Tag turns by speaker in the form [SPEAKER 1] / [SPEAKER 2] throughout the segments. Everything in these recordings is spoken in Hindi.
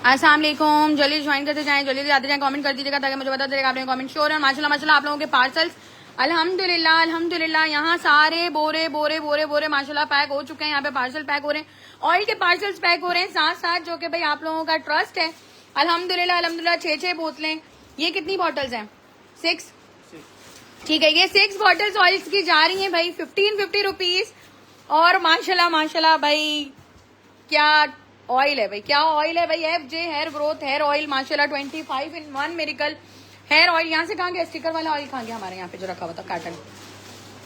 [SPEAKER 1] अस्सलाम वालेकुम। जल्दी ज्वाइन करते जाएं, जल्दी आते जाएं, कमेंट कर दीजिएगा ताकि मुझे बता देगा आपने कमेंट श्योर है। माशाल्लाह माशाल्लाह आप लोगों के पार्सल्स अल्हम्दुलिल्लाह अल्हम्दुलिल्लाह यहाँ सारे बोरे बोरे बोरे बोरे माशाल्लाह पैक हो चुके हैं। यहाँ पे पार्सल पैक हो रहे हैं, ऑयल के पार्सल्स पैक हो रहे हैं साथ साथ, जो कि भाई आप लोगों का ट्रस्ट है। अल्हम्दुलिल्लाह अल्हम्दुलिल्लाह 6 बोतलें, ये कितनी बॉटल्स हैं? 6, ठीक है। ये 6 बॉटल्स ऑयल्स की जा रही हैं भाई 1550 रुपीज। और माशाल्लाह माशाल्लाह भाई क्या ऑयल है भाई, क्या ऑयल है भाई। FJ hair growth hair oil माशाल्लाह 25 in 1 मिरेकल हेयर ऑयल। यहाँ से कहाँ गया स्टिकर वाला ऑयल? कहाँ गया? हमारे यहाँ पे जो रखा हुआ था कार्टन,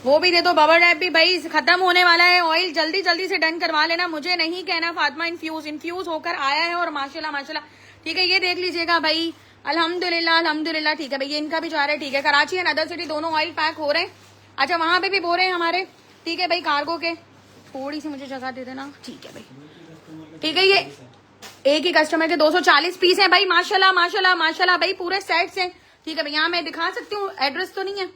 [SPEAKER 1] वो भी दे दो। बबल रैप भी भाई खत्म होने वाला है, ऑयल जल्दी जल्दी से डन करवा लेना। मुझे नहीं कहना, फातिमा इन्फ्यूज होकर आया है और माशाल्लाह माशाल्लाह ठीक है। ये देख लीजिएगा भाई अल्हम्दुलिल्लाह अल्हम्दुलिल्लाह ठीक है भाई। ये इनका भी जा रहा है, ठीक है। कराची एंड अदर सिटी दोनों ऑयल पैक हो रहे हैं। अच्छा वहां पे भी बोरे हैं हमारे, ठीक है भाई। कार्गो के थोड़ी सी मुझे जगह दे देना, ठीक है भाई, ठीक है। ये एक ही कस्टमर के 240 पीस हैं भाई माशाल्लाह माशाल्लाह माशाल्लाह भाई, पूरे सेट्स हैं, ठीक है भाई। यहाँ मैं दिखा सकती हूँ, एड्रेस तो नहीं है,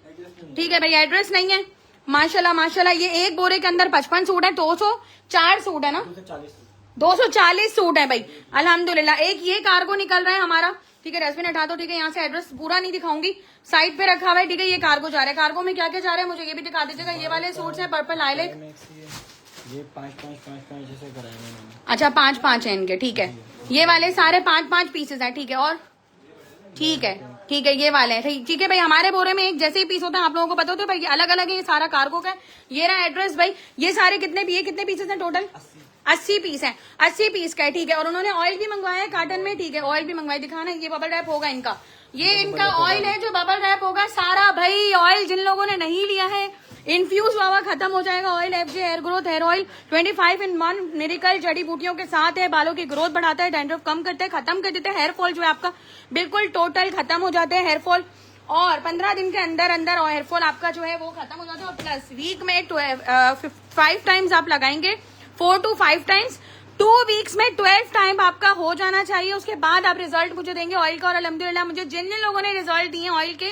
[SPEAKER 1] ठीक है भाई, एड्रेस नहीं है। माशाल्लाह माशाल्लाह ये एक बोरे के अंदर 55 सूट है, 204 सूट है ना, 240 सूट है भाई अल्हम्दुलिल्लाह। एक ये कार्गो निकल रहा है हमारा, ठीक है। डस्टबिन हटा दो, ठीक है। यहाँ से एड्रेस पूरा नहीं दिखाऊंगी, साइड पे रखा हुआ है, ठीक है। ये कार्गो जा रहा है, कार्गो में क्या क्या जा रहा है मुझे ये भी दिखा दीजिएगा। ये वाले सूट्स है पर्पल हाईलाइट,
[SPEAKER 2] ये 5 जैसे कराए मैंने।
[SPEAKER 1] अच्छा 5 है इनके, ठीक है। ये वाले सारे 5 पीसेस है, ठीक है। और ठीक है ठीक है, ये वाले हैं, ठीक है भाई। हमारे बोरे में एक जैसे ही पीस होता है, आप लोगों को पता होता है भाई, अलग अलग है। ये सारा कार्गो का है। ये रहा एड्रेस भाई। ये सारे कितने पीसेस हैं टोटल? 80 पीस है, 80 पीस का है, ठीक है। और उन्होंने ऑयल भी मंगवाया है कार्टन में, ठीक है। ऑयल भी मंगवाया, दिखाना। ये बबल रैप होगा इनका, ये इनका ऑयल है जो बबल रैप होगा सारा भाई। ऑयल जिन लोगों ने नहीं लिया है, इन्फ्यूज हुआ खत्म हो जाएगा oil. FJ hair growth hair oil 25 in 1 miracle जड़ी बूटियों के साथ है। बालों की ग्रोथ बढ़ाता है, डैंड्रफ कम करता है, खत्म कर देते हैं। हेयर फॉल जो है आपका बिल्कुल टोटल खत्म हो जाते हैं हेयर फॉल, और 15 दिन के अंदर अंदर हेयर फॉल आपका जो है वो खत्म हो जाता है। और प्लस वीक में 5 टाइम्स आप लगाएंगे, 4 to 5 टाइम्स, 2 वीक्स में 12 टाइम आपका हो जाना चाहिए। उसके बाद आप रिजल्ट मुझे देंगे ऑयल का। और अल्हम्दुलिल्लाह मुझे जिन जिन लोगों ने रिजल्ट दिए ऑयल के,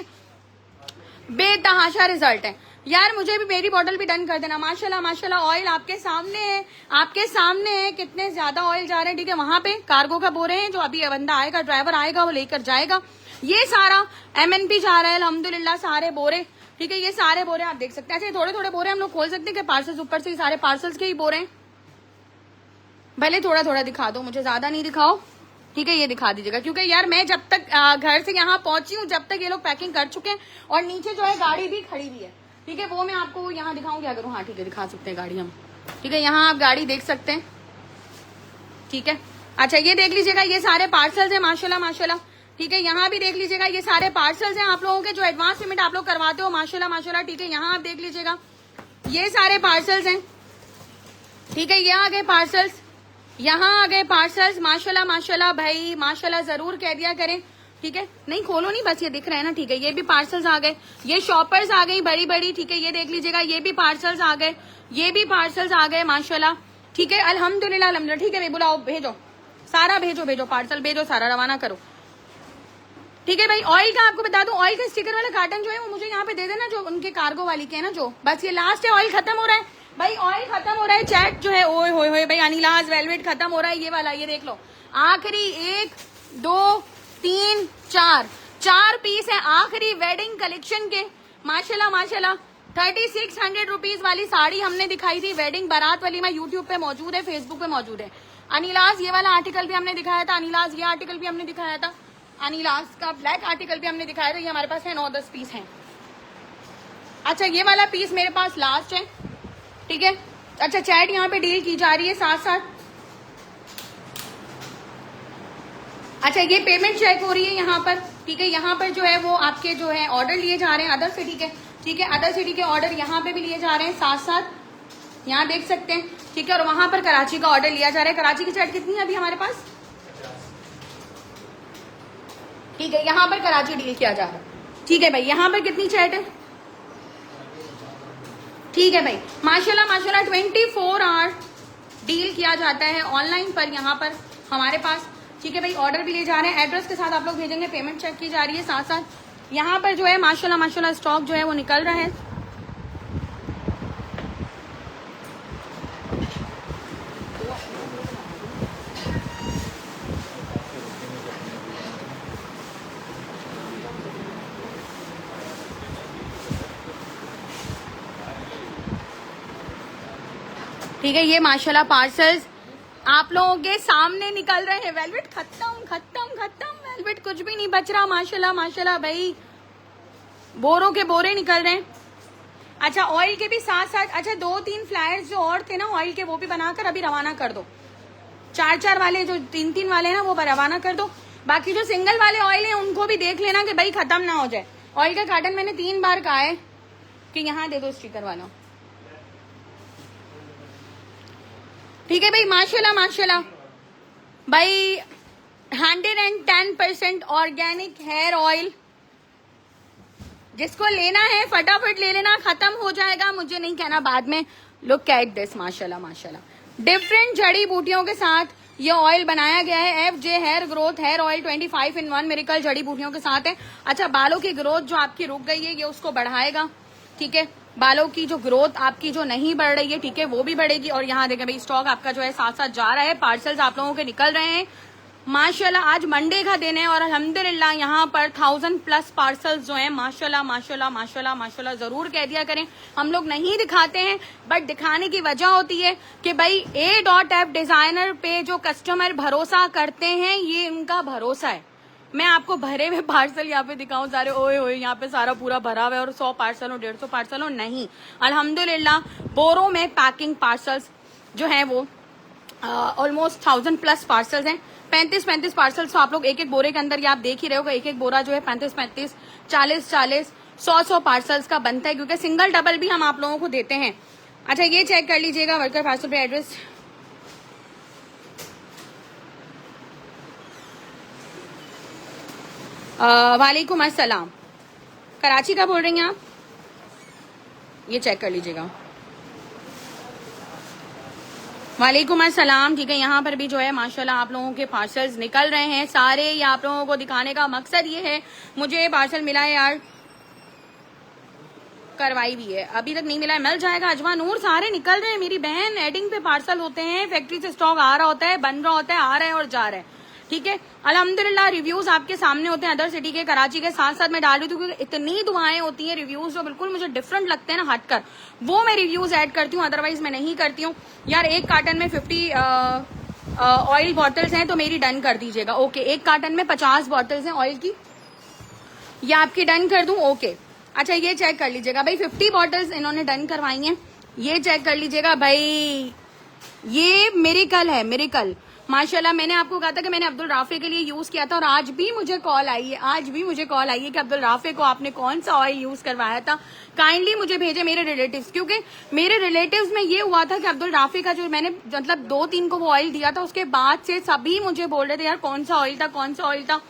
[SPEAKER 1] बेतहाशा रिजल्ट है यार। मुझे भी मेरी बॉटल भी डन कर देना। माशाल्लाह माशाल्लाह ऑयल आपके सामने है, आपके सामने है कितने ज्यादा ऑयल जा रहे हैं, ठीक है। वहां पे कार्गो का बोरे हैं, जो अभी बंदा आएगा, ड्राइवर आएगा, वो लेकर जाएगा। ये सारा MNP जा रहा है अल्हम्दुलिल्लाह, सारे बोरे, ठीक है। ये सारे बोरे आप देख सकते हैं। अच्छा थोड़े थोड़े बोरे हम लोग खोल सकते हैं कि पार्सल्स ऊपर से सारे पार्सल्स के ही बोरे हैं? भले थोड़ा थोड़ा दिखा दो, मुझे ज्यादा नहीं दिखाओ, ठीक है। ये दिखा दीजिएगा, क्योंकि यार मैं जब तक घर से यहाँ पहुंची हूँ, जब तक ये लोग पैकिंग कर चुके हैं, और नीचे जो है गाड़ी भी खड़ी हुई है, ठीक है। वो मैं आपको यहाँ दिखाऊंगी अगर, हाँ ठीक है दिखा सकते हैं गाड़ी हम, ठीक है। यहाँ आप गाड़ी देख सकते हैं, ठीक है। अच्छा ये देख लीजिएगा, ये सारे पार्सल्स हैं माशाल्लाह माशाल्लाह, ठीक है। यहाँ भी देख लीजिएगा, ये सारे पार्सल्स हैं आप लोगों के जो एडवांस पेमेंट आप लोग करवाते हो माशाल्लाह माशाल्लाह, ठीक है। यहाँ आप देख लीजिएगा, ये सारे पार्सल्स हैं, ठीक है। ये आ गए पार्सल्स, यहाँ आ गए पार्सल्स माशाल्लाह माशाल्लाह भाई माशाल्लाह, जरूर कह दिया करें, ठीक है। नहीं खोलो नहीं, बस ये दिख रहा है ना, ठीक है। ये भी पार्सल्स आ गए, ये शॉपर्स आ गई बड़ी बड़ी, ठीक है। ये देख लीजिएगा, ये भी पार्सल्स आ गए, ये भी पार्सल्स आ गए माशाल्लाह, ठीक है। अल्हम्दुलिल्लाह अल्हम्दुलिल्लाह, ठीक है भाई। बुलाओ, भेजो सारा, भेजो पार्सल भेजो सारा, रवाना करो, ठीक है भाई। ऑयल का आपको बता दूं, ऑयल का स्टिकर वाला कार्टन जो है वो मुझे यहाँ पे दे देना, जो उनके कार्गो वाली के है ना, जो बस ये लास्ट है। ऑयल खत्म हो रहा है भाई, ऑयल खत्म हो रहा है। चैट जो है ओए होए होए भाई, अनिलाज वेलवेट खत्म हो रहा है, ये वाला ये देख लो। आखिरी 1 2 3 4 पीस है आखिरी वेडिंग कलेक्शन के माशाल्लाह माशाल्लाह। 3600 रुपीज वाली साड़ी हमने दिखाई थी वेडिंग बारात वाली, मैं यूट्यूब पे मौजूद है, फेसबुक पे मौजूद है। अनिलाज ये वाला आर्टिकल भी हमने दिखाया था, अनिलाज ये आर्टिकल भी हमने दिखाया था, अनिलाज का ब्लैक आर्टिकल भी हमने दिखाया था। ये हमारे पास है 9-10 पीस हैं। अच्छा ये वाला पीस मेरे पास लास्ट है, ठीक है। अच्छा चैट यहाँ पे डील की जा रही है साथ साथ। अच्छा ये पेमेंट चेक हो रही है यहाँ पर, ठीक है। यहाँ पर जो है वो आपके जो है ऑर्डर लिए जा रहे हैं अदर सिटी के, ठीक है। अदर सिटी के ऑर्डर यहाँ पे भी लिए जा रहे हैं साथ साथ, यहाँ देख सकते हैं, ठीक है। और वहां पर कराची का ऑर्डर लिया जा रहा है। कराची की चैट कितनी है अभी हमारे पास, ठीक है। यहाँ पर कराची डील किया जा रहा है, ठीक है भाई। यहाँ पर कितनी चैट है, ठीक है भाई। माशाल्लाह माशाल्लाह 24 आवर डील किया जाता है ऑनलाइन पर यहाँ पर हमारे पास, ठीक है भाई। ऑर्डर भी ले जा रहे हैं, एड्रेस के साथ आप लोग भेजेंगे, पेमेंट चेक की जा रही है साथ साथ। यहाँ पर जो है माशाल्लाह माशाल्लाह स्टॉक जो है वो निकल रहा है, ठीक है, ये माशाल्लाह पार्सल्स आप लोगों के सामने निकल रहे हैं। वेलवेट खत्म खत्म खत्म, वेलवेट कुछ भी नहीं बच रहा। माशाल्लाह माशाल्लाह भाई, बोरों के बोरे निकल रहे हैं। अच्छा, ऑयल के भी साथ साथ, अच्छा 2-3 फ्लायर्स जो और थे ना ऑयल के, वो भी बनाकर अभी रवाना कर दो। 4-4 वाले, जो 3-3 वाले हैं ना, वो रवाना कर दो। बाकी जो सिंगल वाले ऑयल हैं उनको भी देख लेना कि भाई खत्म ना हो जाए। ऑयल का कार्टन मैंने 3 बार कहा है कि यहाँ दे दो स्टिकर वाला। ठीक है भाई, माशाल्लाह माशाल्लाह भाई, 110% ऑर्गेनिक हेयर ऑयल, जिसको लेना है फटाफट ले लेना, खत्म हो जाएगा, मुझे नहीं कहना बाद में। लुक एट दिस, माशाल्लाह माशाल्लाह, डिफरेंट जड़ी बूटियों के साथ ये ऑयल बनाया गया है। FJ hair growth hair oil 25 in 1 miracle जड़ी बूटियों के साथ है। अच्छा, बालों की ग्रोथ जो आपकी रुक गई है, ये उसको बढ़ाएगा। ठीक है, बालों की जो ग्रोथ आपकी जो नहीं बढ़ रही है, ठीक है, वो भी बढ़ेगी। और यहाँ देखें भाई, स्टॉक आपका जो है साथ साथ जा रहा है, पार्सल्स आप लोगों के निकल रहे हैं। माशाल्लाह आज मंडे का दिन है और अल्हम्दुलिल्लाह यहाँ पर 1000+ पार्सल्स जो हैं, माशाल्लाह माशाल्लाह माशाल्लाह माशाल्लाह, जरूर कह दिया करें। हम लोग नहीं दिखाते हैं, बट दिखाने की वजह होती है कि भाई A.F डिजाइनर पे जो कस्टमर भरोसा करते हैं, ये उनका भरोसा है। मैं आपको भरे हुए पार्सल यहाँ पे दिखाऊं सारे, ओए ओए यहाँ पे सारा पूरा भरा हुआ है और 100 पार्सल हो 150 पार्सल हो, नहीं। अल्हम्दुलिल्लाह बोरों में पैकिंग पार्सल्स जो है वो ऑलमोस्ट 1000+ पार्सल्स हैं। 35 पार्सल्स तो आप लोग एक बोरे के अंदर, ये आप देख ही रहे होगा, एक बोरा जो है 35 40 100 पार्सल्स का बनता है, क्योंकि सिंगल डबल भी हम आप लोगों को देते हैं। अच्छा, ये चेक कर लीजिएगा वर्कर पार्सल पे एड्रेस। वालेकुम अस्सलाम, कराची का बोल रही हैं आप? ये चेक कर लीजिएगा। वालेकुम अस्सलाम। ठीक है, यहाँ पर भी जो है माशाल्लाह आप लोगों के पार्सल्स निकल रहे हैं सारे। ये आप लोगों को दिखाने का मकसद ये है, मुझे पार्सल मिला है यार, करवाई भी है, अभी तक नहीं मिला है, मिल जाएगा। अजवा नूर, सारे निकल रहे हैं मेरी बहन। एडिंग पे पार्सल होते हैं, फैक्ट्री से स्टॉक आ रहा होता है, बन रहा होता है, आ रहा है और जा रहा है। ठीक है, अल्हम्दुलिल्लाह रिव्यूज आपके सामने होते हैं। अदर सिटी के, कराची के साथ साथ मैं डाल रही हूँ, क्योंकि इतनी दुआएं होती हैं, रिव्यूज जो बिल्कुल मुझे डिफरेंट लगते हैं ना हटकर, वो मैं रिव्यूज ऐड करती हूँ, अदरवाइज मैं नहीं करती हूँ। यार एक कार्टन में 50 ऑयल बॉटल्स हैं तो मेरी डन कर दीजिएगा। ओके, एक कार्टन में 50 बॉटल्स हैं ऑयल की, ये आपकी डन कर दूं? ओके। अच्छा, ये चेक कर लीजिएगा भाई, 50 बॉटल्स इन्होंने डन करवाई हैं, ये चेक कर लीजिएगा भाई। ये मिरेकल है, मिरेकल माशाल्लाह। मैंने आपको कहा था कि मैंने अब्दुल राफे के लिए यूज किया था, और आज भी मुझे कॉल आई है, आज भी मुझे कॉल आई है कि अब्दुल राफे को आपने कौन सा ऑयल यूज करवाया था, काइंडली मुझे भेजे मेरे रिलेटिव्स। क्योंकि मेरे रिलेटिव्स में ये हुआ था कि अब्दुल राफे का जो मैंने मतलब 2-3 को वो ऑयल दिया था, उसके बाद से सभी मुझे बोल रहे थे यार कौन सा ऑयल था, कौन सा ऑयल था।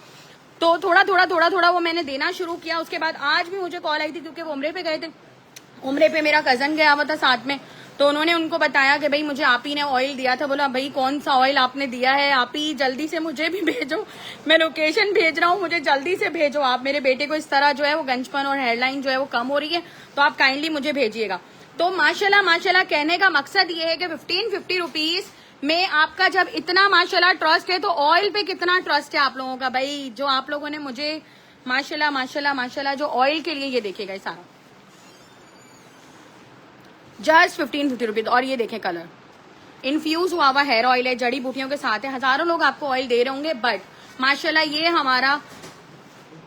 [SPEAKER 1] तो थोड़ा थोड़ा वो मैंने देना शुरू किया। उसके बाद आज भी मुझे कॉल आई थी, क्योंकि वो उम्रे पे गए थे, उम्रे पे मेरा कजन गया हुआ था साथ में, तो उन्होंने उनको बताया कि भाई मुझे आप ही ने ऑयल दिया था। बोला भाई कौन सा ऑयल आपने दिया है, आप ही जल्दी से मुझे भी भेजो, मैं लोकेशन भेज रहा हूँ, मुझे जल्दी से भेजो आप। मेरे बेटे को इस तरह जो है वो गंजपन और हेयरलाइन जो है वो कम हो रही है, तो आप काइंडली मुझे भेजिएगा। तो माशाल्लाह माशाल्लाह, कहने का मकसद ये है कि 1550 रुपीज में आपका जब इतना माशाल्लाह ट्रस्ट है, तो ऑयल पे कितना ट्रस्ट है आप लोगों का भाई, जो आप लोगों ने मुझे माशाल्लाह माशाल्लाह माशाल्लाह जो ऑयल के लिए, ये देखेगा सारा जस्ट 1550 रुपीज। और ये देखें कलर, इन्फ्यूज हुआ हुआ हेयर ऑयल है, जड़ी बूटियों के साथ है। हजारों लोग आपको ऑयल दे रहे होंगे, बट माशाल्लाह ये हमारा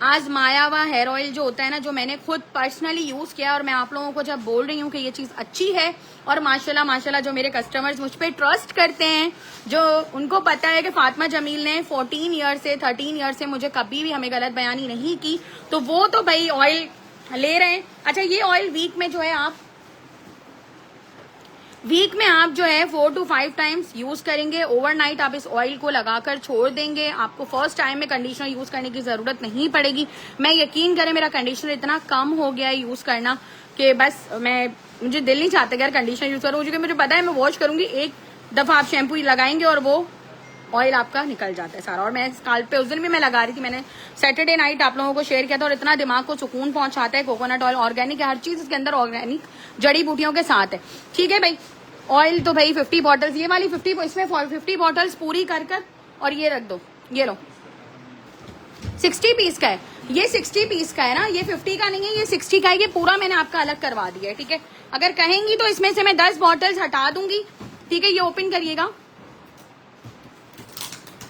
[SPEAKER 1] आजमाया हुआ हेयर ऑयल जो होता है ना, जो मैंने खुद पर्सनली यूज किया, और मैं आप लोगों को जब बोल रही हूँ कि ये चीज अच्छी है, और माशाल्लाह माशाल्लाह जो मेरे कस्टमर्स मुझ पे ट्रस्ट करते हैं, जो उनको पता है कि फातिमा जमील ने 13 ईयर से मुझे कभी भी हमें गलत बयानी नहीं की, तो वो तो भाई ऑयल ले रहे हैं। अच्छा, ये ऑयल वीक में जो है आप जो है 4 to 5 टाइम्स यूज करेंगे। ओवरनाइट आप इस ऑयल को लगाकर छोड़ देंगे, आपको फर्स्ट टाइम में कंडीशनर यूज करने की जरूरत नहीं पड़ेगी। मैं यकीन करें, मेरा कंडीशनर इतना कम हो गया है यूज करना कि बस मुझे दिल नहीं चाहता यार कंडीशनर यूज करूँ, क्योंकि मुझे पता है मैं वॉश करूंगी, एक दफा आप शैम्पू लगाएंगे और वो ऑयल आपका निकल जाता है सारा। और मैं स्काल्प पे उस दिन भी मैं लगा रही थी, मैंने सैटरडे नाइट आप लोगों को शेयर किया था, और इतना दिमाग को सुकून पहुंचाता है। कोकोनट ऑयल ऑर्गेनिक है, हर चीज इसके अंदर ऑर्गेनिक जड़ी बूटियों के साथ है। ठीक है भाई, ऑयल तो भाई 50 बॉटल्स, ये वाली 50, इसमें 50 बॉटल्स पूरी कर और ये रख दो, ये लो 60 पीस का है, ये 60 पीस का है ना, ये 50 का नहीं है, ये 60 का है, ये पूरा मैंने आपका अलग करवा दिया है। ठीक है, अगर कहेंगी तो इसमें से मैं 10 बॉटल्स हटा दूंगी, ठीक है, ये ओपन करिएगा।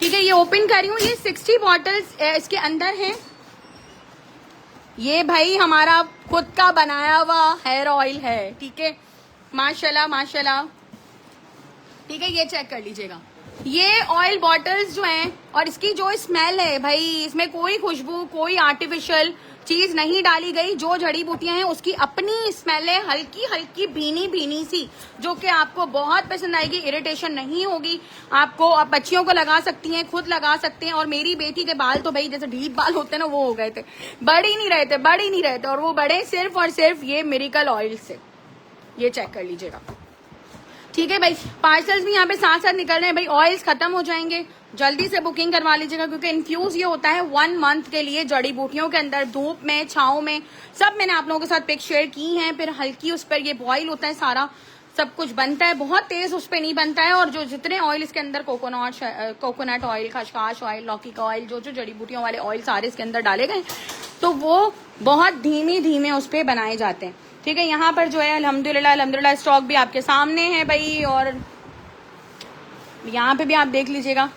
[SPEAKER 1] ठीक है, ये ओपन कर रही हूँ। ये 60 बॉटल्स इसके अंदर है। ये भाई हमारा खुद का बनाया हुआ हेयर ऑयल है। ठीक है, माशाल्लाह माशाल्लाह। ठीक है, ये चेक कर लीजिएगा। ये ऑयल बॉटल्स जो हैं और इसकी जो स्मेल है भाई, इसमें कोई खुशबू, कोई आर्टिफिशियल चीज नहीं डाली गई। जो जड़ी बूटियां हैं उसकी अपनी स्मेल है, हल्की हल्की भीनी भीनी सी, जो कि आपको बहुत पसंद आएगी। इरिटेशन नहीं होगी आपको। आप बच्चियों को लगा सकती हैं, खुद लगा सकते हैं। और मेरी बेटी के बाल तो भाई जैसे ढीठ बाल होते हैं ना, वो हो गए थे, बढ़ ही नहीं रहे थे। और वो बढ़े सिर्फ और सिर्फ ये मिरेकल ऑयल से। ये चेक कर लीजिएगा। ठीक है भाई, पार्सल्स भी यहाँ पे साथ साथ निकल रहे हैं भाई। ऑयल्स खत्म हो जाएंगे, जल्दी से बुकिंग करवा लीजिएगा, क्योंकि इन्फ्यूज ये होता है 1 मंथ के लिए जड़ी बूटियों के अंदर। धूप में, छाव में, सब मैंने आप लोगों के साथ पिक शेयर की हैं। फिर हल्की उस पर ये बॉयल होता है, सारा सब कुछ बनता है, बहुत तेज उस पर नहीं बनता है। और जो जितने ऑयल इसके अंदर कोकोनट ऑयल, खसखस ऑयल, लौकी का ऑयल, जो जो जड़ी बूटियों वाले ऑयल सारे इसके अंदर डाले गए, तो वो बहुत धीमे धीमे उस पर बनाए जाते हैं। ठीक है, यहाँ पर जो है अल्हम्दुलिल्लाह स्टॉक भी आपके सामने है भाई। और यहाँ पे भी आप देख लीजिएगा।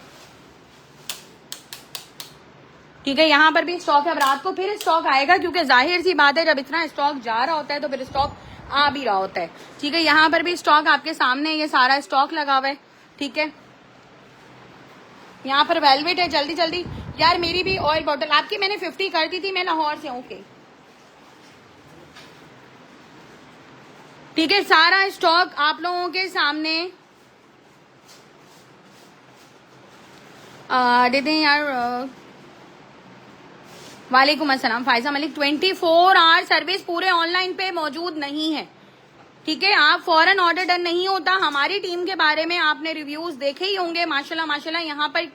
[SPEAKER 1] ठीक है, यहाँ पर भी स्टॉक है। अब रात को फिर स्टॉक आएगा, क्योंकि जाहिर सी बात है जब इतना स्टॉक जा रहा होता है तो फिर स्टॉक आ भी रहा होता है। ठीक है, यहाँ पर भी स्टॉक आपके सामने, ये सारा स्टॉक लगा हुआ है। ठीक है, यहाँ पर वेलवेट है। जल्दी जल्दी यार, मेरी भी ऑयल बॉटल आपकी मैंने 50 कर दी थी, मैं लाहौर से हूँ। ओके, ठीक है, सारा स्टॉक आप लोगों के सामने देते हैं यार। वालेकुम अस्सलाम फायजा मलिक। 24 आवर सर्विस पूरे ऑनलाइन पे मौजूद नहीं है। ठीक है, आप फौरन ऑर्डर डन नहीं होता। हमारी टीम के बारे में आपने रिव्यूज देखे ही होंगे, माशाल्लाह माशाल्लाह। यहाँ पर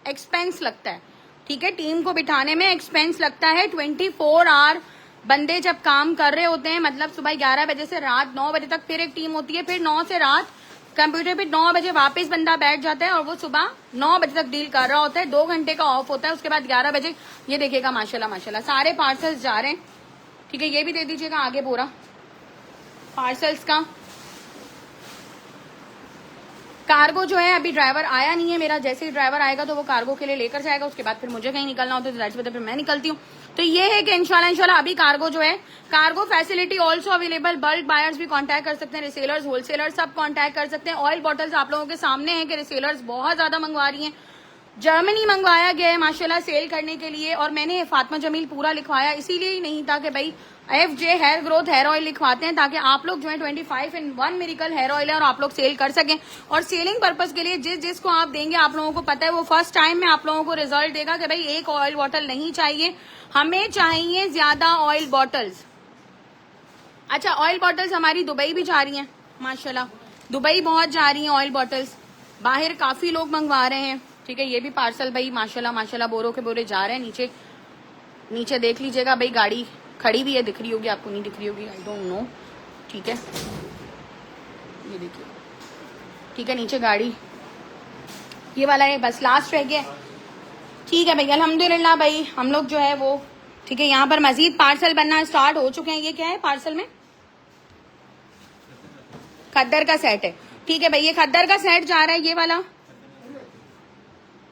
[SPEAKER 1] एक्सपेंस लगता है। ठीक है, टीम को बिठाने में एक्सपेंस लगता है। 24 आवर बंदे जब काम कर रहे होते हैं, मतलब सुबह 11 बजे से रात 9 बजे तक फिर एक टीम होती है, फिर 9 से रात कंप्यूटर पे 9 बजे वापस बंदा बैठ जाता है और वो सुबह 9 बजे तक डील कर रहा होता है। 2 घंटे का ऑफ होता है, उसके बाद 11 बजे ये देखिएगा माशाल्लाह माशाल्लाह सारे पार्सल्स जा रहे हैं। ठीक है, ये भी दे दीजिएगा आगे पूरा पार्सल्स का। कार्गो जो है अभी ड्राइवर आया नहीं है मेरा, जैसे ही ड्राइवर आएगा तो वो कार्गो के लिए लेकर जाएगा। उसके बाद फिर मुझे कहीं निकलना होता है तो जाहिर सी बात है फिर मैं निकलती हूँ। तो ये है कि इंशाल्लाह अभी कार्गो जो है, cargo facility also available. Bulk buyers भी कांटेक्ट कर सकते हैं, रिसेलर्स, होलसेलर्स सब कांटेक्ट कर सकते हैं। ऑयल बॉटल्स आप लोगों के सामने है कि रिसेलर्स बहुत ज्यादा मंगवा रही हैं। जर्मनी मंगवाया गया है माशाल्लाह सेल करने के लिए, और मैंने फातिमा जमील पूरा लिखवाया इसीलिए ही नहीं था कि भाई FJ hair growth hair oil लिखवाते हैं ताकि आप लोग जो है 25-in-1 मिरेकल हेयर ऑयल है और आप लोग सेल कर सकें। और सेलिंग पर्पज के लिए जिस जिसको आप देंगे, आप लोगों को पता है वो फर्स्ट टाइम में आप लोगों को रिजल्ट देगा कि भाई एक ऑयल बॉटल नहीं चाहिए, हमें चाहिए ज्यादा ऑयल बॉटल्स। अच्छा, ऑयल बॉटल्स हमारी दुबई भी जा रही हैं माशाल्लाह, दुबई बहुत जा रही हैं ऑयल बॉटल्स, बाहर काफी लोग मंगवा रहे हैं। ठीक है, ये भी पार्सल भाई माशाल्लाह माशाल्लाह बोरों के बोरे जा रहे हैं। नीचे नीचे देख लीजिएगा भाई, गाड़ी खड़ी भी है, दिख रही होगी आपको, नहीं दिख रही होगी आई डोंट नो। ठीक है, ये देखिए। ठीक है, नीचे गाड़ी ये वाला है, बस लास्ट रह गया। ठीक है भाई, अल्हम्दुलिल्लाह भाई हम लोग जो है वो, ठीक है, यहाँ पर मजीद पार्सल बनना स्टार्ट हो चुके हैं। ये क्या है पार्सल में? खद्दर का सेट है। ठीक है भाई, ये खद्दर का सेट जा रहा है, ये वाला,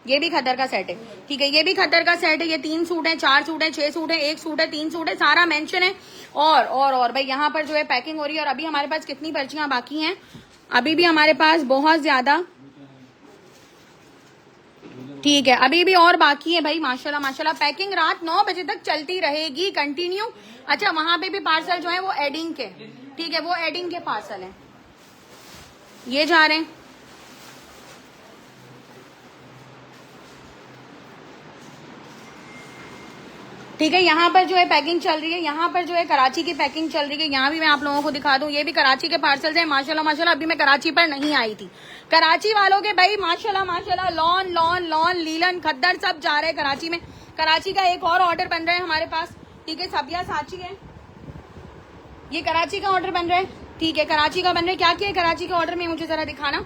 [SPEAKER 1] ये भी खद्दर का सेट है। ठीक है, ये भी खद्दर का सेट है। ये 3 सूट है, 4 सूट है, 6 सूट है, 1 सूट है, 3 सूट है, सारा मेंशन है। और भाई यहाँ पर जो है पैकिंग हो रही है। और अभी हमारे पास कितनी पर्चियां बाकी हैं? अभी भी हमारे पास बहुत ज्यादा, ठीक है, अभी भी और बाकी है भाई माशाल्लाह माशाल्लाह। पैकिंग रात 9 बजे तक चलती रहेगी कंटिन्यू। अच्छा, वहां पे भी पार्सल जो है वो एडिंग के, ठीक है, वो एडिंग के पार्सल है, ये जा रहे हैं। ठीक है, यहाँ पर जो है पैकिंग चल रही है, यहाँ पर जो है कराची की पैकिंग चल रही है। यहाँ भी मैं आप लोगों को दिखा दूं, ये भी कराची के पार्सल्स हैं माशाल्लाह माशाल्लाह। अभी मैं कराची पर नहीं आई थी, कराची वालों के भाई माशाल्लाह माशाल्लाह लॉन लीलन खद्दर सब जा रहे हैं कराची में। कराची का एक और ऑर्डर बन रहा है हमारे पास। ठीक है, सबिया साची है, ये कराची का ऑर्डर बन रहा है। ठीक है, कराची का बन रहा है। क्या क्या है कराची के ऑर्डर में, मुझे जरा दिखाना।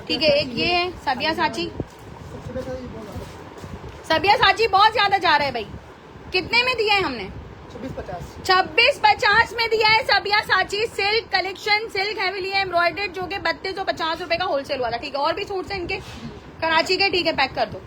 [SPEAKER 1] ठीक है, एक ये है सबिया साची, सबिया साची बहुत ज्यादा जा रहा है भाई। कितने में दिया है हमने? 2650 में दिया है सब साची silk collection, silk heavily embroidered, जो कि 3250 रुपए का होलसेल वाला। ठीक है, और भी सूट्स हैं इनके कराची के। ठीक है, पैक कर दो।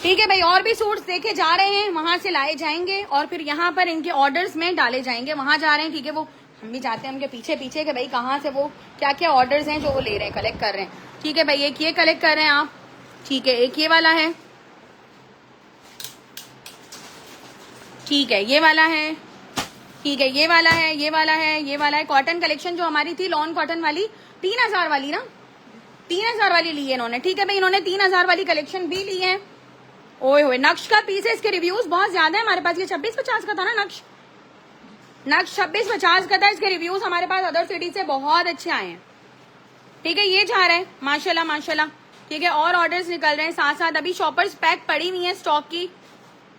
[SPEAKER 1] ठीक है भाई, और भी सूट्स देखे जा रहे हैं, वहां से लाए जाएंगे और फिर यहाँ पर इनके ऑर्डर्स में डाले जाएंगे। वहां जा रहे हैं, ठीक है, वो हम भी जाते हैं उनके पीछे पीछे कि भाई कहाँ से वो क्या क्या ऑर्डर्स हैं जो वो ले रहे हैं, कलेक्ट कर रहे हैं। ठीक है भाई, एक ये कलेक्ट कर रहे हैं आप। ठीक है, एक ये वाला है। ठीक है, ये वाला है। ठीक है, ये वाला है, ये वाला है, ये वाला है। कॉटन कलेक्शन जो हमारी थी लॉन कॉटन वाली 3000 वाली ना, 3000 वाली ली है इन्होंने। ठीक है भाई, इन्होंने 3000 वाली कलेक्शन भी ली है। ओए होए, नक्श का पीस है, इसके रिव्यूज बहुत ज्यादा है हमारे पास। ये 2650 का था ना नक्श 2650 का था। इसके रिव्यूज हमारे पास अदर सिटी से बहुत अच्छे आए हैं। ठीक है, ये जा रहा है माशाल्लाह माशाल्लाह। ठीक है, और ऑर्डर्स निकल रहे हैं साथ साथ। अभी शॉपर्स पैक पड़ी हुई है स्टॉक की।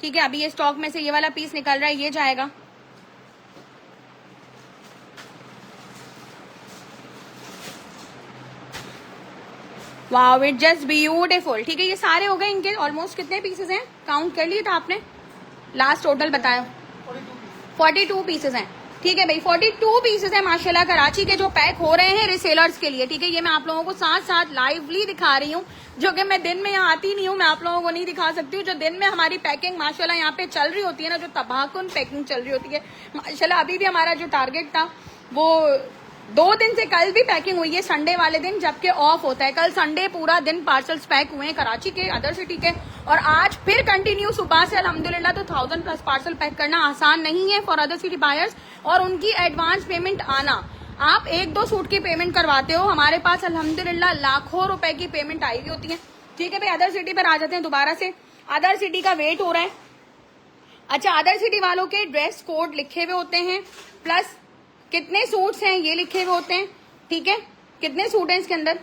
[SPEAKER 1] ठीक है, अभी ये स्टॉक में से ये वाला पीस निकल रहा है, ये जाएगा। Wow, it just beautiful. ठीक है, ये सारे हो गए इनके ऑलमोस्ट। कितने पीसेस हैं काउंट कर लिए था आपने? लास्ट टोटल बताया 42 पीसेस हैं। ठीक है भाई, 42 पीसेस हैं माशाल्लाह कराची के, जो पैक हो रहे हैं रिसेलर्स के लिए। ठीक है, ये मैं आप लोगों को साथ साथ लाइवली दिखा रही हूँ, जो कि मैं दिन में यहाँ आती नहीं हूँ, मैं आप लोगों को नहीं दिखा सकती हूँ। जो दिन में हमारी पैकिंग माशाल्लाह यहाँ पे चल रही होती है ना, जो तबाहकुन पैकिंग चल रही होती है माशाल्लाह। अभी भी हमारा जो टारगेट था वो 2 दिन से, कल भी पैकिंग हुई है संडे वाले दिन जबकि ऑफ होता है। कल संडे पूरा दिन पार्सल्स पैक हुए हैं कराची के, अदर सिटी के, और आज फिर कंटिन्यू सुबह से अल्हम्दुलिल्लाह। तो 1000+ पार्सल पैक करना आसान नहीं है फॉर अदर सिटी बायर्स, और उनकी एडवांस पेमेंट आना। आप 1-2 सूट की पेमेंट करवाते हो, हमारे पास अल्हम्दुलिल्लाह लाखों रुपए की पेमेंट आई हुई होती है। ठीक है भाई, अदर सिटी पर आ जाते हैं दोबारा से। अदर सिटी का वेट हो रहा है। अच्छा, अदर सिटी वालों के ड्रेस कोड लिखे हुए होते हैं, प्लस कितने सूट्स हैं ये लिखे हुए होते हैं। ठीक है, कितने सूट हैं इसके अंदर?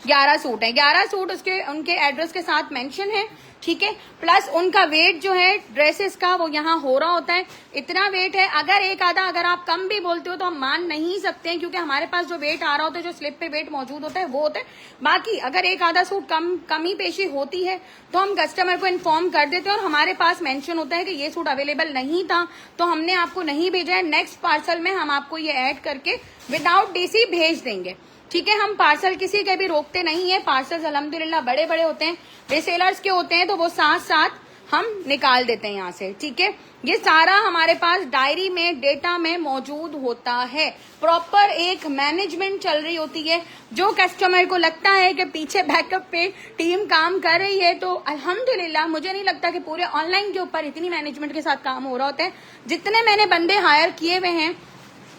[SPEAKER 1] 11 सूट हैं। 11 सूट उसके उनके एड्रेस के साथ मेंशन है। ठीक है, प्लस उनका वेट जो है ड्रेसेस का वो यहाँ हो रहा होता है, इतना वेट है। अगर एक आधा अगर आप कम भी बोलते हो तो हम मान नहीं सकते हैं, क्योंकि हमारे पास जो वेट आ रहा होता है, जो स्लिप पे वेट मौजूद होता है वो होता है। बाकी अगर एक आधा सूट कमी पेशी होती है तो हम कस्टमर को इन्फॉर्म कर देते हैं, और हमारे पास मेंशन होता है कि ये सूट अवेलेबल नहीं था तो हमने आपको नहीं भेजा है, नेक्स्ट पार्सल में हम आपको ये ऐड करके विदाउट डीसी भेज देंगे। ठीक है, हम पार्सल किसी के भी रोकते नहीं है। पार्सल्स अल्हम्दुलिल्लाह बड़े बड़े होते हैं, रिसेलर्स के होते हैं, तो वो साथ साथ हम निकाल देते हैं यहाँ से। ठीक है, ये सारा हमारे पास डायरी में, डेटा में मौजूद होता है। प्रॉपर एक मैनेजमेंट चल रही होती है। जो कस्टमर को लगता है कि पीछे बैकअप पे टीम काम कर रही है, तो अल्हम्दुलिल्लाह मुझे नहीं लगता कि पूरे ऑनलाइन के ऊपर इतनी मैनेजमेंट के साथ काम हो रहा होता है। जितने मैंने बंदे हायर किए हुए हैं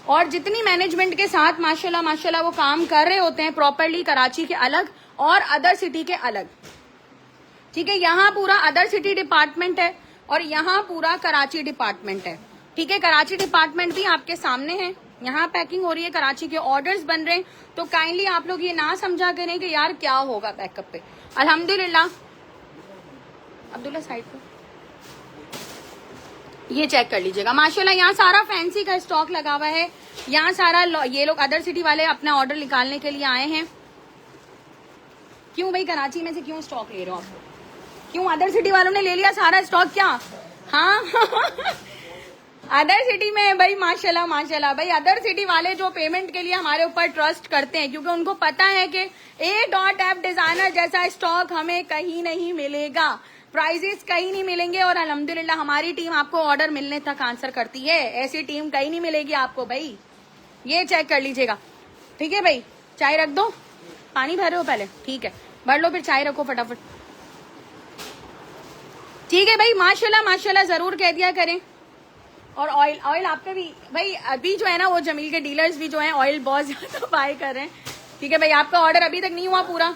[SPEAKER 1] और जितनी मैनेजमेंट के साथ माशाल्लाह माशाल्लाह वो काम कर रहे होते हैं प्रॉपरली, कराची के अलग और अदर सिटी के अलग। ठीक है, यहाँ पूरा अदर सिटी डिपार्टमेंट है और यहाँ पूरा कराची डिपार्टमेंट है। ठीक है, कराची डिपार्टमेंट भी आपके सामने है। यहाँ पैकिंग हो रही है, कराची के ऑर्डर्स बन रहे हैं, तो काइंडली आप लोग ये ना समझा करें कि यार क्या होगा बैकअप पे। अल्हम्दुलिल्लाह, अब्दुल्ला साइड पे ये चेक कर लीजिएगा माशाल्लाह। यहाँ सारा फैंसी का स्टॉक लगा हुआ है। यहाँ सारा ये लोग अदर सिटी वाले अपना ऑर्डर निकालने के लिए आए हैं। क्यों भाई, कराची में से क्यों स्टॉक ले रहे हो आप? क्यों अदर सिटी वालों ने ले लिया सारा स्टॉक क्या? हाँ अदर सिटी में भाई माशाल्लाह माशाल्लाह। भाई अदर सिटी वाले जो पेमेंट के लिए हमारे ऊपर ट्रस्ट करते हैं, क्योंकि उनको पता है कि A.F डिजाइनर जैसा स्टॉक हमें कहीं नहीं मिलेगा, प्राइजेस कहीं नहीं मिलेंगे। और अल्हम्दुलिल्लाह हमारी टीम आपको ऑर्डर मिलने तक आंसर करती है। ऐसी टीम कहीं नहीं मिलेगी आपको भाई, ये चेक कर लीजिएगा। ठीक है भाई, चाय रख दो, पानी भर रहे हो पहले? ठीक है, भर लो, फिर चाय रखो फटाफट। ठीक है भाई, माशाल्लाह माशाल्लाह जरूर कह दिया करें। और ऑयल आपका भी भाई, अभी जो है ना वो जमील के डीलर्स भी जो है ऑयल बहुत ज्यादा बाय कर रहे हैं। ठीक है भाई, आपका ऑर्डर अभी तक नहीं हुआ पूरा।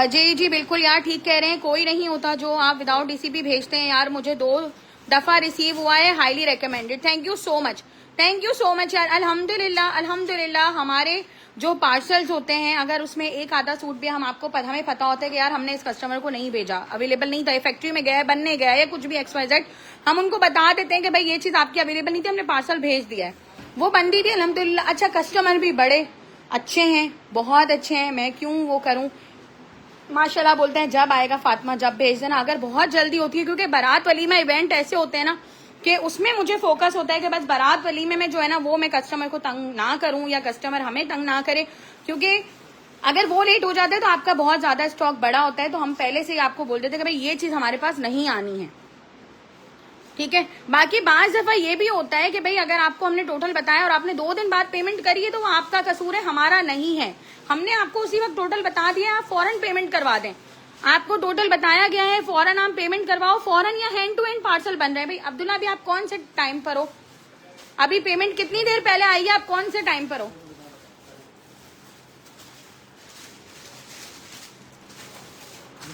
[SPEAKER 1] जी बिल्कुल यार, ठीक कह रहे हैं। कोई नहीं होता जो आप विदाउट डीसीपी भेजते हैं यार। मुझे 2 दफा रिसीव हुआ है, highly recommended. Thank you so much, thank you so much यार। अल्हम्दुलिल्लाह अल्हम्दुलिल्लाह हमारे जो पार्सल्स होते हैं, अगर उसमें एक आधा सूट भी हमें पता होता है कि यार हमने इस कस्टमर को नहीं भेजा, अवेलेबल नहीं था, फैक्ट्री में गया, बनने गया, या कुछ भी XYZ, हम उनको बता देते हैं कि भाई ये चीज आपकी अवेलेबल नहीं थी, हमने पार्सल भेज दिया है। वो बंदी थी अल्हम्दुलिल्लाह। अच्छा, कस्टमर भी बड़े अच्छे हैं, बहुत अच्छे हैं, मैं क्यों वो करूं। माशाल्लाह बोलते हैं जब आएगा फातिमा जब भेज देना। अगर बहुत जल्दी होती है, क्योंकि बारात वलीमा इवेंट ऐसे होते हैं ना कि उसमें मुझे फोकस होता है कि बस बारात वलीमे में जो है ना वो मैं कस्टमर को तंग ना करूं या कस्टमर हमें तंग ना करे, क्योंकि अगर वो लेट हो जाता है तो आपका बहुत ज्यादा स्टॉक बड़ा होता है, तो हम पहले से ही आपको बोल देते हैं कि भाई ये चीज हमारे पास नहीं आनी है, ठीक है। बाकी बाज दफा ये भी होता है कि भाई अगर आपको हमने टोटल बताया और आपने 2 दिन बाद पेमेंट करी है तो वो आपका कसूर है, हमारा नहीं है। हमने आपको उसी वक्त टोटल बता दिया, आप फौरन पेमेंट करवा दें। आपको टोटल बताया गया है, फौरन आप पेमेंट करवाओ, फौरन या हैंड टू हैंड पार्सल बन रहे हैं। भाई अब्दुल्ला अभी आप कौन से टाइम पर हो? अभी पेमेंट कितनी देर पहले आई है, आप कौन से टाइम पर हो?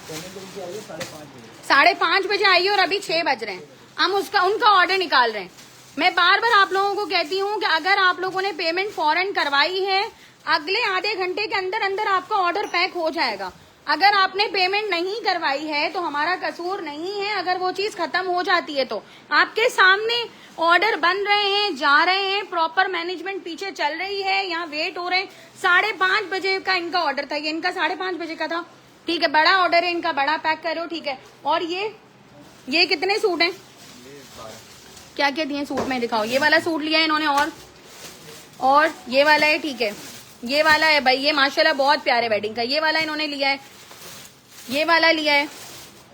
[SPEAKER 2] पेमेंट आई है 5:30 बजे।
[SPEAKER 1] 5:30 बजे आई है और अभी 6 बज रहे हैं। हम उनका ऑर्डर निकाल रहे हैं। मैं बार बार आप लोगों को कहती हूँ कि अगर आप लोगों ने पेमेंट फौरन करवाई है, अगले आधे घंटे के अंदर अंदर आपका ऑर्डर पैक हो जाएगा। अगर आपने पेमेंट नहीं करवाई है तो हमारा कसूर नहीं है। अगर वो चीज खत्म हो जाती है तो आपके सामने ऑर्डर बन रहे हैं, जा रहे हैं, प्रॉपर मैनेजमेंट पीछे चल रही है, यहाँ वेट हो रहे हैं। 5:30 बजे का इनका ऑर्डर था, ये इनका 5:30 बजे का था, ठीक है। बड़ा ऑर्डर है इनका, बड़ा पैक करो, ठीक है। और ये कितने सूट हैं, क्या क्या दिए सूट में दिखाओ। ये वाला सूट लिया है इन्होंने और ये वाला है, ठीक है। ये वाला है भाई, ये माशाल्लाह बहुत प्यारे वेडिंग का। ये वाला इन्होंने लिया है, ये वाला लिया है,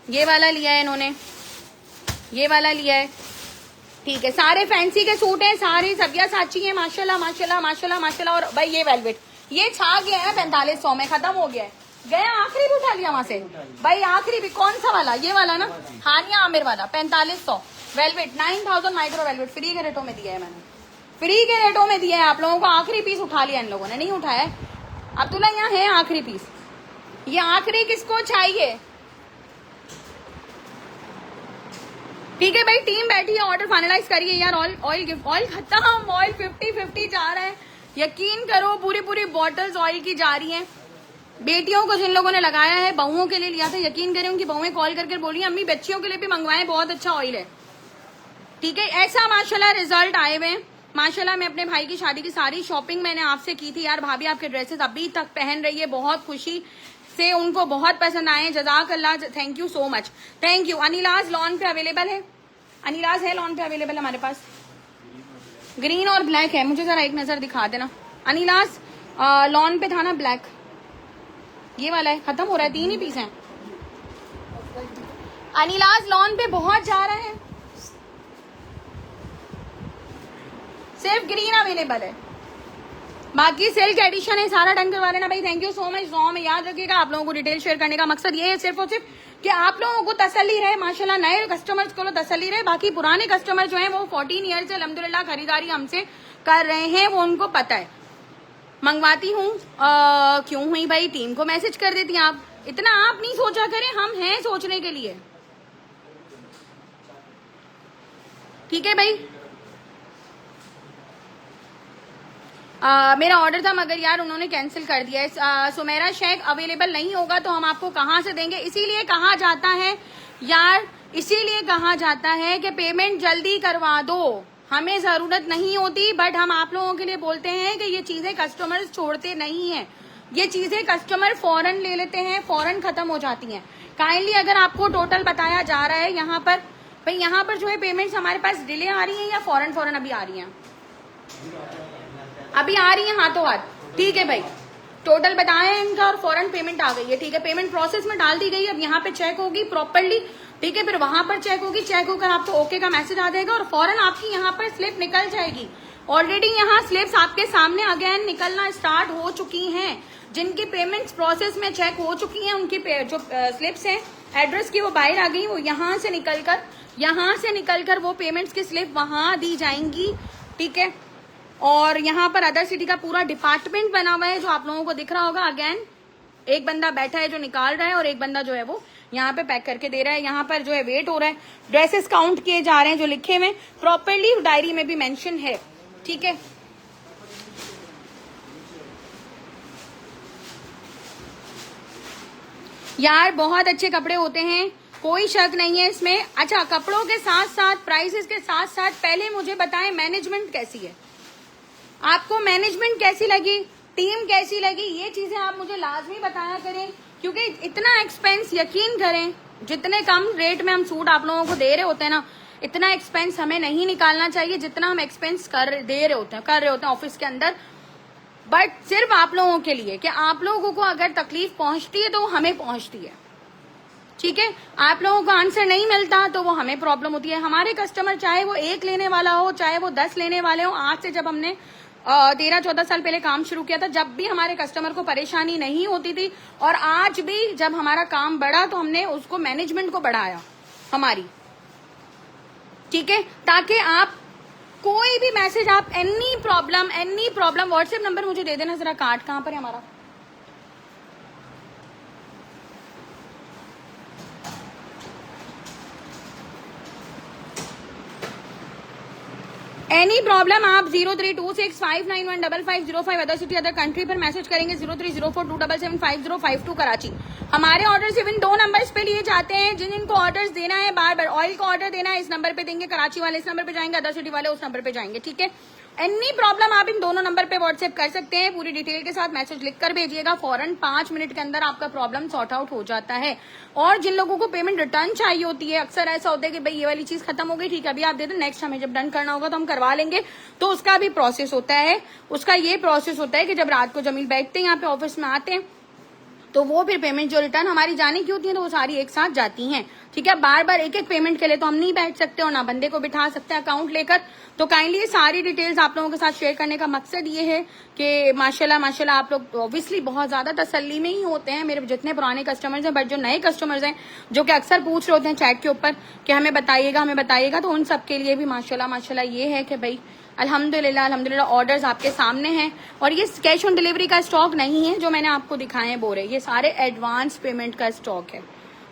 [SPEAKER 1] ये वाला लिया है इन्होंने, ये वाला लिया है, ठीक है। सारे फैंसी के सूट हैं, सारी सबिया साची है, माशाल्लाह माशाल्लाह माशाल्लाह माशाल्लाह। और भाई ये वेलवेट ये छा गया है 4500 में, खत्म हो गया है। गया आखिरी भी उठा लिया वहां से भाई, आखिरी भी। कौन सा वाला? ये वाला ना, हानिया आमिर वाला 4500 वेलवेट, 9000 माइक्रो वेलवेट, फ्री के रेटों में दिया है मैंने, फ्री के रेटों में दिया है आप लोगों को। आखिरी पीस उठा लिया इन लोगों ने, नहीं उठाया अब्दुल्ला, यहाँ है आखिरी पीस। ये आखिरी किसको चाहिए? ठीक है भाई, टीम बैठी है, ऑर्डर फाइनलाइज करिए यार। ऑयल खत्म, ऑयल 50-50 जा रहा है। यकीन करो पूरी बॉटल्स ऑयल की जा रही हैं। बेटियों को जिन लोगों ने लगाया है, बहुओं के लिए लिया था, यकीन करें उनकी बहुएं कॉल करके बोली अम्मी बच्चियों के लिए भी मंगवाएं, बहुत अच्छा ऑयल है, ठीक है। ऐसा माशाल्लाह रिजल्ट आए हुए हैं। माशाल्लाह मैं अपने भाई की शादी की सारी शॉपिंग मैंने आपसे की थी यार। भाभी आपके ड्रेसेस अभी तक पहन रही है, बहुत खुशी से, उनको बहुत पसंद आए। जजाकल्लाह, thank you so much, thank you. अनिलाज लॉन पे अवेलेबल है, अनिलाज है लॉन पे अवेलेबल हमारे पास, ग्रीन और ब्लैक है। मुझे जरा एक नजर दिखा देना। अनिलाज लॉन पे था ना ब्लैक, ये वाला है, खत्म हो रहा है, 3 ही पीस हैं। अनिलाज लॉन पे बहुत जा रहा है, सिर्फ ग्रीन अवेलेबल है, बाकी सिल्क एडिशन है, सारा डन करवा लेना भाई। Thank you so much. सो में याद रखिएगा, आप लोगों को डिटेल शेयर करने का मकसद ये है सिर्फ और सिर्फ कि आप लोगों को तसल्ली रहे, माशाल्लाह नए कस्टमर्स को तसल्ली रहे। बाकी पुराने कस्टमर जो हैं वो 14 ईयर से अल्हम्दुलिल्लाह खरीदारी हमसे कर रहे हैं, वो उनको पता है। मंगवाती हूँ क्यों हुई भाई, टीम को मैसेज कर देती हैं आप। इतना आप नहीं सोचा करें, हम हैं सोचने के लिए, ठीक है भाई। मेरा ऑर्डर था मगर यार उन्होंने कैंसिल कर दिया है। सुमेरा शेख अवेलेबल नहीं होगा तो हम आपको कहाँ से देंगे। इसीलिए कहा जाता है यार, इसीलिए कहा जाता है कि पेमेंट जल्दी करवा दो। हमें जरूरत नहीं होती, बट हम आप लोगों के लिए बोलते हैं कि ये चीजें कस्टमर छोड़ते नहीं हैं, ये चीजें कस्टमर फौरन ले लेते हैं, फौरन खत्म हो जाती हैं। काइंडली अगर आपको टोटल बताया जा रहा है यहाँ पर, भाई यहाँ पर जो है पेमेंट्स हमारे पास डिले आ रही है या फौरन अभी आ रही हैं? अभी आ रही है हाथों हाथ, ठीक है भाई। टोटल बताया है इनका और फौरन पेमेंट आ गई है, ठीक है। पेमेंट प्रोसेस में डाल दी गई है, अब यहाँ पे चेक होगी प्रॉपरली, ठीक है। फिर वहां पर चेक होगी, चेक होकर आपको ओके का मैसेज आ जाएगा और फौरन आपकी यहाँ पर स्लिप निकल जाएगी। ऑलरेडी यहाँ स्लिप्स आपके सामने अगेन निकलना स्टार्ट हो चुकी हैं। जिनकी पेमेंट्स प्रोसेस में चेक हो चुकी हैं उनकी जो स्लिप्स हैं एड्रेस की वो बाहर आ गई, वो यहाँ से निकलकर वो पेमेंट्स की स्लिप वहां दी जाएंगी, ठीक है। और यहाँ पर अदर सिटी का पूरा डिपार्टमेंट बना हुआ है जो आप लोगों को दिख रहा होगा। अगेन एक बंदा बैठा है जो निकाल रहा है और एक बंदा जो है वो यहाँ पे पैक करके दे रहा है। यहाँ पर जो है वेट हो रहा है, ड्रेसेस काउंट किए जा रहे हैं जो लिखे हुए प्रॉपरली, डायरी में भी मेंशन है, ठीक है। यार बहुत अच्छे कपड़े होते हैं, कोई शक नहीं है इसमें। अच्छा, कपड़ों के साथ साथ, प्राइसेस के साथ साथ, पहले मुझे बताएं मैनेजमेंट कैसी है, आपको मैनेजमेंट कैसी लगी, टीम कैसी लगी, ये चीजें आप मुझे लाजमी बताया करें। क्योंकि इतना एक्सपेंस, यकीन करें, जितने कम रेट में हम सूट आप लोगों को दे रहे होते हैं ना, इतना एक्सपेंस हमें नहीं निकालना चाहिए जितना हम एक्सपेंस कर रहे होते हैं ऑफिस के अंदर। बट सिर्फ आप लोगों के लिए कि आप लोगों को अगर तकलीफ पहुंचती है तो वो हमें पहुंचती है, ठीक है। आप लोगों को आंसर नहीं मिलता तो वो हमें प्रॉब्लम होती है। हमारे कस्टमर चाहे वो 1 लेने वाला हो, चाहे वो 10 लेने वाले हो, आज से जब हमने 13-14 साल पहले काम शुरू किया था, जब भी हमारे कस्टमर को परेशानी नहीं होती थी, और आज भी जब हमारा काम बढ़ा तो हमने उसको मैनेजमेंट को बढ़ाया हमारी, ठीक है। ताकि आप कोई भी मैसेज, आप एनी प्रॉब्लम व्हाट्सएप नंबर मुझे दे देना जरा। कार्ड कहाँ पर है हमारा? एनी प्रॉब्लम आप 0326591550 अदर सिटी अदर कंट्री पर मैसेज करेंगे। 030427755052 कराची। हमारे ऑर्डर सिर्फ इन 2 नंबर्स पे लिए जाते हैं। जिनको ऑर्डर्स देना है, बार बार ऑयल का ऑर्डर देना है, इस नंबर पे देंगे। कराची वाले इस नंबर पे जाएंगे, अदर सिटी वाले उस नंबर पे जाएंगे, ठीक है। एनी प्रॉब्लम आप इन दोनों नंबर पे व्हाट्सएप कर सकते हैं। पूरी डिटेल के साथ मैसेज लिखकर भेजिएगा, फौरन 5 मिनट के अंदर आपका प्रॉब्लम सॉर्ट आउट हो जाता है। और जिन लोगों को पेमेंट रिटर्न चाहिए होती है, अक्सर ऐसा होता है कि भाई ये वाली चीज खत्म हो गई, ठीक है अभी आप दे दो, नेक्स्ट हमें जब डन करना होगा तो हम करवा लेंगे। तो उसका भी प्रोसेस होता है। उसका ये प्रोसेस होता है कि जब रात को जमील बैठते हैं यहाँ पे ऑफिस में आते हैं, तो वो फिर पेमेंट जो रिटर्न हमारी जाने की होती है तो वो सारी एक साथ जाती हैं, ठीक है। बार बार एक पेमेंट के लिए तो हम नहीं बैठ सकते और ना बंदे को बिठा सकते हैं अकाउंट लेकर। तो काइंडली ये सारी डिटेल्स आप लोगों के साथ शेयर करने का मकसद ये है कि माशाल्लाह आप लोग ऑब्वियसली बहुत ज्यादा तसल्ली में ही होते हैं, मेरे जितने पुराने कस्टमर्स हैं। बट जो नए कस्टमर्स हैं जो कि अक्सर पूछ रहे होते हैं चैट के ऊपर कि हमें बताइएगा, तो उन सबके लिए भी माशाल्लाह ये है कि भाई अल्हम्दुलिल्लाह ऑर्डर्स आपके सामने हैं। और ये कैश ऑन डिलीवरी का स्टॉक नहीं है जो मैंने आपको दिखाए हैं बोरे, ये सारे एडवांस पेमेंट का स्टॉक है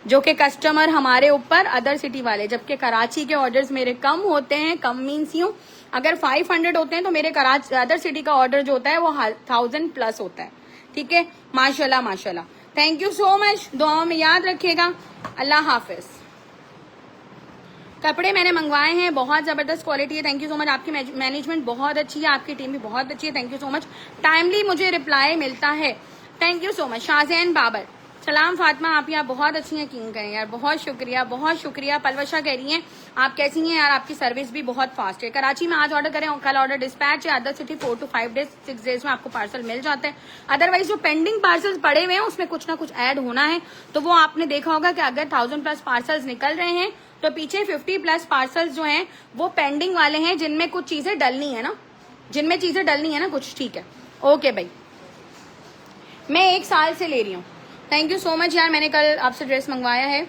[SPEAKER 1] जो कि कस्टमर हमारे ऊपर अदर सिटी वाले, जबकि कराची के ऑर्डर्स मेरे कम होते हैं। कम मीन्स यूं, अगर 500 होते हैं तो मेरे कराची अदर सिटी का ऑर्डर जो होता है वो 1000+ होता है, ठीक है। माशाल्लाह थैंक यू सो मच। दुआओं में याद रखिएगा। अल्लाह हाफिज। कपड़े मैंने मंगवाए हैं, बहुत जबरदस्त क्वालिटी है। Thank you so much. आपकी मैनेजमेंट बहुत अच्छी है, आपकी टीम भी बहुत अच्छी है। Thank you so much. Timely मुझे रिप्लाई मिलता है। Thank you so much. Shahzain Babar, सलाम फातिमा, आप यहाँ बहुत अच्छी हैं, यकीन करें यार, बहुत शुक्रिया। पलवशा कह रही हैं आप कैसी हैं यार, आपकी सर्विस भी बहुत फास्ट है। कराची में आज ऑर्डर करें, कल ऑर्डर डिस्पैच है। Other city 4 to 5 days 6 days में आपको पार्सल मिल जाते हैं। अदरवाइज जो पेंडिंग पार्सल्स पड़े हुए हैं उसमें कुछ ना कुछ ऐड होना है। तो वो आपने देखा होगा कि अगर 1000+ पार्सल्स निकल रहे हैं तो पीछे 50+ पार्सल्स जो हैं वो पेंडिंग वाले हैं, जिनमें कुछ चीजें डलनी है ना, कुछ, ठीक है। ओके भाई, मैं 1 साल से ले रही हूँ। थैंक यू सो मच यार। मैंने कल आपसे ड्रेस मंगवाया है,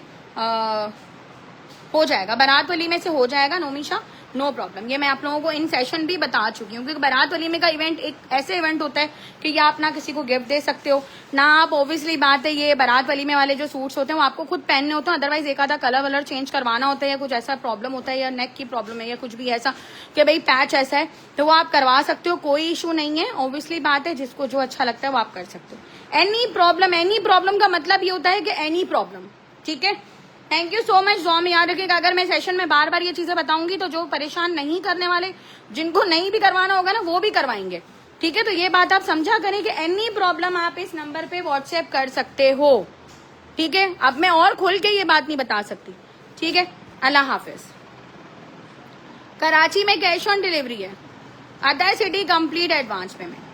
[SPEAKER 1] हो जाएगा, बारात वलीमे से हो जाएगा नोमिशा, नो प्रॉब्लम। ये मैं आप लोगों को इन सेशन भी बता चुकी हूँ, क्योंकि बारात वलीमे का इवेंट एक ऐसे इवेंट होता है कि ये आप ना किसी को गिफ्ट दे सकते हो ना आप, ऑब्वियसली बात है, ये बारात वलीमे वाले जो सूट्स होते हैं वो आपको खुद पहनने होते हैं। अदरवाइज एक आधा कलर वलर चेंज करवाना होता है या कुछ ऐसा प्रॉब्लम होता है या नेक की प्रॉब्लम है या कुछ भी ऐसा कि भाई पैच ऐसा है, तो वो आप करवा सकते हो, कोई इशू नहीं है। ऑब्वियसली बात है, जिसको जो अच्छा लगता है वो आप कर सकते हो। एनी प्रॉब्लम का मतलब ये होता है कि एनी प्रॉब्लम, ठीक है। Thank you so much. दुआ में याद रखिएगा, अगर मैं सेशन में बार बार ये चीजें बताऊंगी तो जो परेशान नहीं करने वाले, जिनको नहीं भी करवाना होगा ना, वो भी करवाएंगे, ठीक है। तो ये बात आप समझा करें कि एनी प्रॉब्लम आप इस नंबर पे व्हाट्सएप कर सकते हो, ठीक है। अब मैं और खोल के ये बात नहीं बता सकती, ठीक है। अल्लाह हाफिज। कराची में कैश ऑन डिलीवरी है, other city complete advance payment.